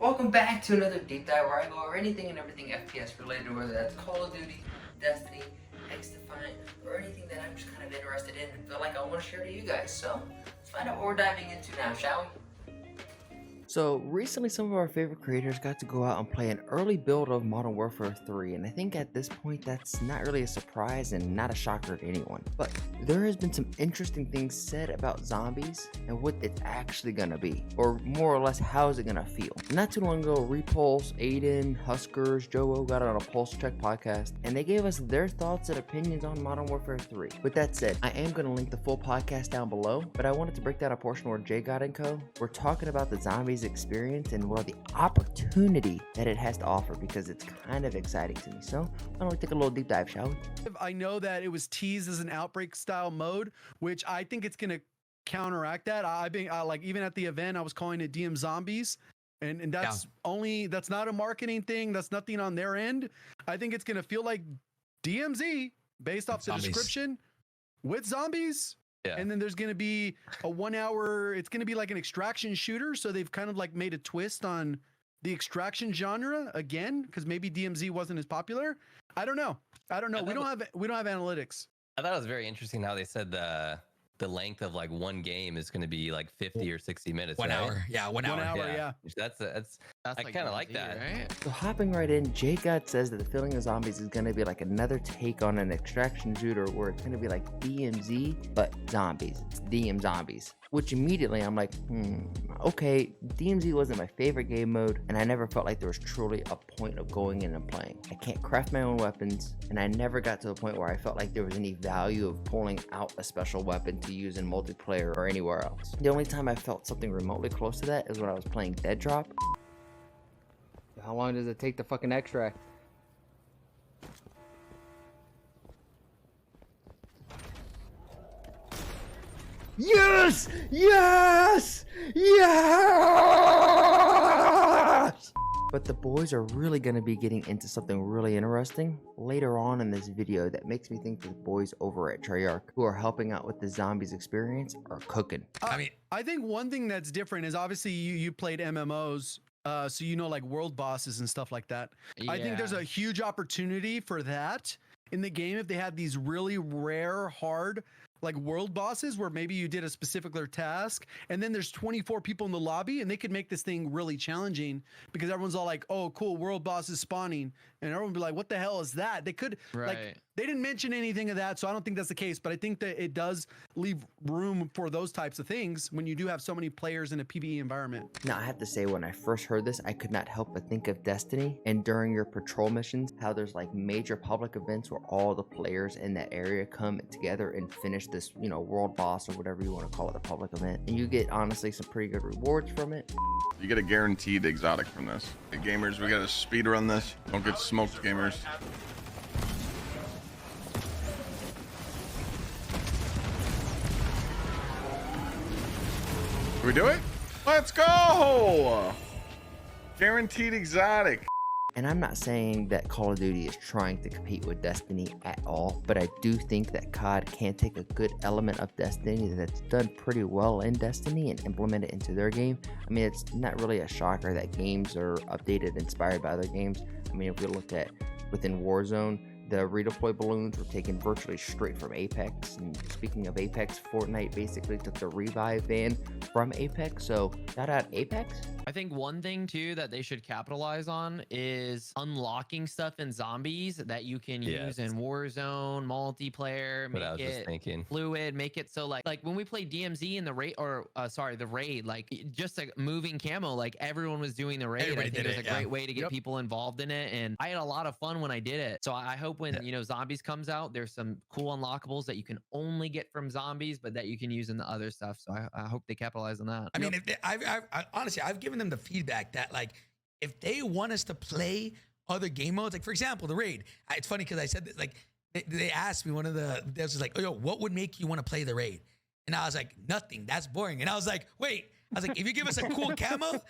Welcome back to another deep dive where I go over anything and everything FPS related, whether that's Call of Duty, Destiny, X-Defiant, or anything that I'm just kind of interested in and feel like I want to share to you guys. So let's find out what we're diving into now, shall we? So recently some of our favorite creators got to go out and play an early build of Modern Warfare 3, and I think at this point that's not really a surprise and not a shocker to anyone. But there has been some interesting things said about zombies and what it's actually gonna be, or more or less how is it gonna feel. Not too long ago, Repulse, Aiden, Huskers, Joe got on a Pulse Check podcast, and they gave us their thoughts and opinions on Modern Warfare 3. With that said, I am gonna link the full podcast down below, but I wanted to break down a portion where Jay got and co. We're talking about the zombies experience and well the opportunity that it has to offer, because it's kind of exciting to me. So why don't we take a little deep dive, shall we? I know that it was teased as an Outbreak style mode, which I think it's going to counteract that. I've been like, even at the event, I was calling it DM Zombies. And that's that's not a marketing thing. That's nothing on their end. I think it's going to feel like DMZ based off the description with zombies. Yeah. And then there's going to be a 1 hour, it's going to be like an extraction shooter. So they've kind of like made a twist on the extraction genre again, because maybe DMZ wasn't as popular. I don't know. We don't have analytics. I thought it was very interesting how they said the length of like one game is going to be like 50 or 60 minutes. 1 hour. Yeah, 1 hour. Yeah. That's I kind of like that. Right? So hopping right in, JGod says that the feeling of zombies is going to be like another take on an extraction shooter where it's going to be like DMZ, but zombies. It's DM Zombies. Which immediately I'm like, okay, DMZ wasn't my favorite game mode, and I never felt like there was truly a point of going in and playing. I can't craft my own weapons, and I never got to a point where I felt like there was any value of pulling out a special weapon to use in multiplayer or anywhere else. The only time I felt something remotely close to that is when I was playing Dead Drop. How long does it take to fucking extract? Yes! Yes! Yes! But the boys are really going to be getting into something really interesting later on in this video that makes me think the boys over at Treyarch, who are helping out with the zombies experience, are cooking. I think one thing that's different is obviously you played MMOs, so you know, like world bosses and stuff like that. Yeah. I think there's a huge opportunity for that in the game if they have these really rare, hard like world bosses where maybe you did a specific task and then there's 24 people in the lobby and they could make this thing really challenging because everyone's all like, oh cool, world boss is spawning, and everyone would be like, what the hell is that? They could like, they didn't mention anything of that, so I don't think that's the case, but I think that it does leave room for those types of things when you do have so many players in a PvE environment. Now I have to say, when I first heard this, I could not help but think of Destiny, and during your patrol missions, how there's like major public events where all the players in that area come together and finish this, you know, world boss or whatever you want to call it, a public event, and you get honestly some pretty good rewards from it. You get a guaranteed exotic from this. Hey, gamers, we gotta speed run this. Don't get smoked, gamers. Can we do it? Let's go! Guaranteed exotic. And I'm not saying that Call of Duty is trying to compete with Destiny at all, but I do think that COD can take a good element of Destiny that's done pretty well in Destiny and implement it into their game. I mean, it's not really a shocker that games are updated, inspired by other games. I mean, if we look at within Warzone, the redeploy balloons were taken virtually straight from Apex. And speaking of Apex, Fortnite basically took the revive van from Apex. So shout out Apex. I think one thing too that they should capitalize on is unlocking stuff in zombies that you can use in Warzone multiplayer. Make it fluid. Make it so like when we played DMZ in the raid, or the raid, like just a moving camo, like everyone was doing the raid. Everybody I think it was a great way to get Yep. people involved in it, and I had a lot of fun when I did it. So I hope when you know Zombies comes out, there's some cool unlockables that you can only get from zombies, but that you can use in the other stuff. So I hope they capitalize on that. I mean, if they, I honestly, I've given them the feedback that like, if they want us to play other game modes, like for example, the raid. It's funny because I said that, like they asked me, one of the devs was like, oh, yo, what would make you want to play the raid? And I was like, nothing. That's boring. And I was like, wait. I was like, if you give us a cool camo,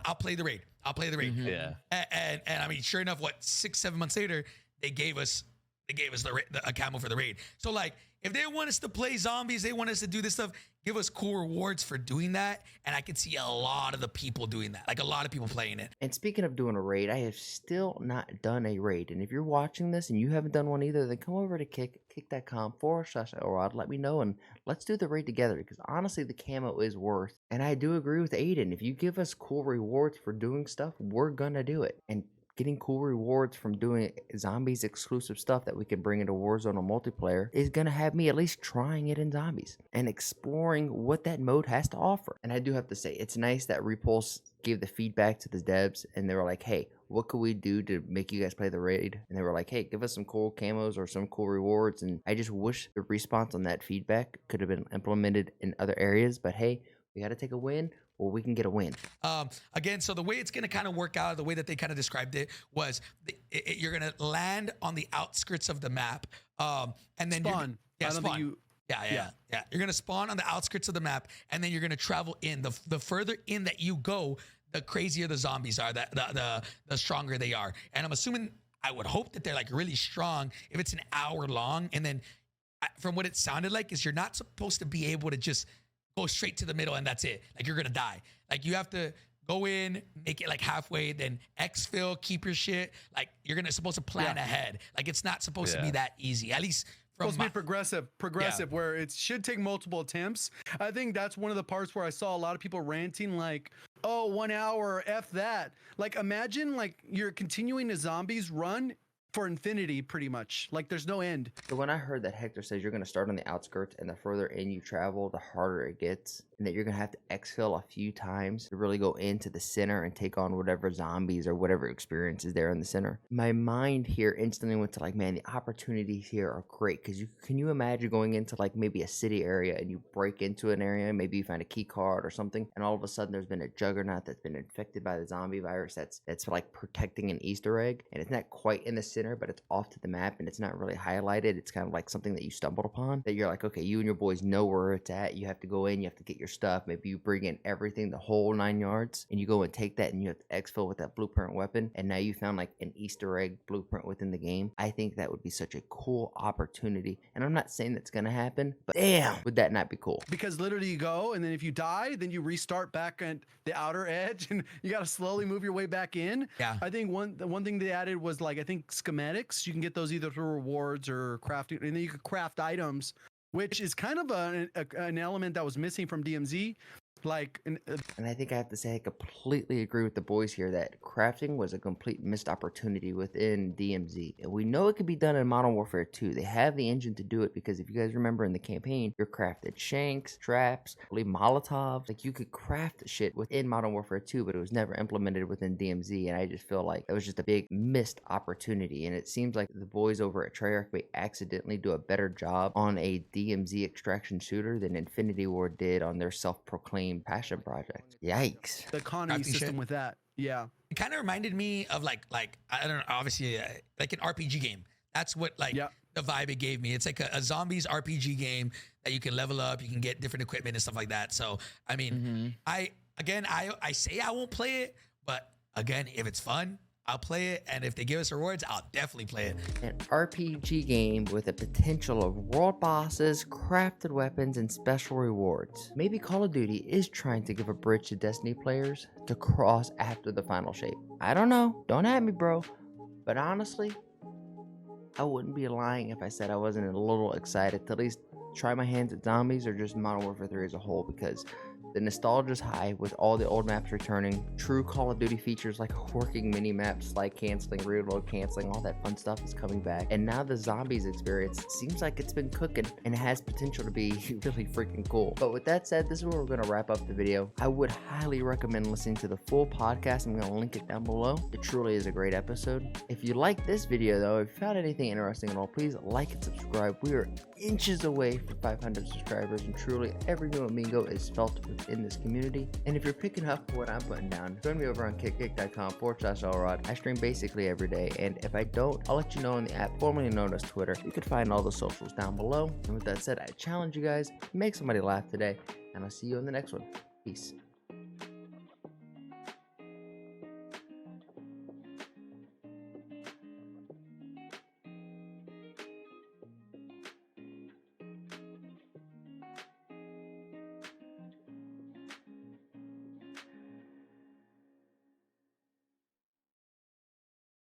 I'll play the raid. Mm-hmm. Yeah. And I mean, sure enough, what 6-7 months later, they gave us a camo for the raid. So like, if they want us to play zombies, they want us to do this stuff, give us cool rewards for doing that, and I could see a lot of the people doing that, like a lot of people playing it. And speaking of doing a raid, I have still not done a raid. And if you're watching this and you haven't done one either, then come over to kick.com/Elrod. Let me know and let's do the raid together, because honestly, the camo is worth. And I do agree with Aiden. If you give us cool rewards for doing stuff, we're gonna do it. And getting cool rewards from doing zombies exclusive stuff that we can bring into Warzone or multiplayer is gonna have me at least trying it in zombies and exploring what that mode has to offer. And I do have to say, it's nice that Repulse gave the feedback to the devs and they were like, hey, what could we do to make you guys play the raid? And they were like, hey, give us some cool camos or some cool rewards. And I just wish the response on that feedback could have been implemented in other areas. But hey, we got to take a win, or we can get a win. Again, so the way it's going to kind of work out, the way that they kind of described it was you're going to land on the outskirts of the map. And then spawn. Spawn. Yeah. You're going to spawn on the outskirts of the map, and then you're going to travel in. The further in that you go, the crazier the zombies are, the stronger they are. And I'm assuming, I would hope that they're like really strong if it's an hour long. And then from what it sounded like is you're not supposed to be able to just go straight to the middle and that's it. Like you're going to die. Like you have to go in, make it like halfway, then exfil, keep your shit. Like you're supposed to plan ahead. Like it's not supposed to be that easy. At least supposed to be progressive, where it should take multiple attempts. I think that's one of the parts where I saw a lot of people ranting like, oh, 1 hour, F that. Like imagine like you're continuing a zombies run for infinity, pretty much. Like there's no end. So when I heard that Hector says you're going to start on the outskirts and the further in you travel, the harder it gets, and that you're going to have to exfil a few times to really go into the center and take on whatever zombies or whatever experience is there in the center, my mind here instantly went to like, man, the opportunities here are great. Because can you imagine going into like maybe a city area and you break into an area, maybe you find a key card or something, and all of a sudden there's been a juggernaut that's been infected by the zombie virus that's like protecting an Easter egg, and it's not quite in the center, but it's off to the map and it's not really highlighted. It's kind of like something that you stumbled upon that you're like, okay, you and your boys know where it's at. You have to go in, you have to get your stuff. Maybe you bring in everything, the whole 9 yards, and you go and take that and you have to exfil with that blueprint weapon. And now you found like an Easter egg blueprint within the game. I think that would be such a cool opportunity. And I'm not saying that's going to happen, but damn, would that not be cool? Because literally you go and then if you die, then you restart back at the outer edge and you got to slowly move your way back in. Yeah. I think one thing they added was like, I think schematics. You can get those either through rewards or crafting, and then you could craft items, which is kind of an element that was missing from DMZ. And I think I have to say I completely agree with the boys here that crafting was a complete missed opportunity within DMZ. And we know it could be done in Modern Warfare 2. They have the engine to do it because if you guys remember in the campaign, you're crafted shanks, traps, I believe Molotovs. Like you could craft shit within Modern Warfare 2, but it was never implemented within DMZ. And I just feel like that was just a big missed opportunity. And it seems like the boys over at Treyarch may accidentally do a better job on a DMZ extraction shooter than Infinity Ward did on their self-proclaimed passion project. Yikes. the economy system with that. Yeah. It kind of reminded me of like I don't know, obviously like an RPG game. That's what the vibe it gave me. It's like a zombies RPG game that you can level up, you can get different equipment and stuff like that. So I mean, I say I won't play it, but again, if it's fun, I'll play it, and if they give us rewards, I'll definitely play it. An RPG game with a potential of world bosses, crafted weapons, and special rewards. Maybe Call of Duty is trying to give a bridge to Destiny players to cross after the final shape. I don't know, don't at me, bro. But honestly, I wouldn't be lying if I said I wasn't a little excited to at least try my hands at zombies or just Modern Warfare 3 as a whole, because the nostalgia is high with all the old maps returning. True Call of Duty features like working mini maps, like canceling, reload canceling, all that fun stuff is coming back. And now the zombies experience seems like it's been cooking and it has potential to be really freaking cool. But with that said, this is where we're gonna wrap up the video. I would highly recommend listening to the full podcast. I'm gonna link it down below. It truly is a great episode. If you like this video though, if you found anything interesting at all, please like and subscribe. We are inches away from 500 subscribers, and truly every new amigo is felt within this community. And if you're picking up what I'm putting down, join me over on kick.com/Elrod. I stream basically every day, and if I don't, I'll let you know in the app formerly known as Twitter. You can find all the socials down below. And with that said, I challenge you guys, make somebody laugh today, and I'll see you in the next one. Peace.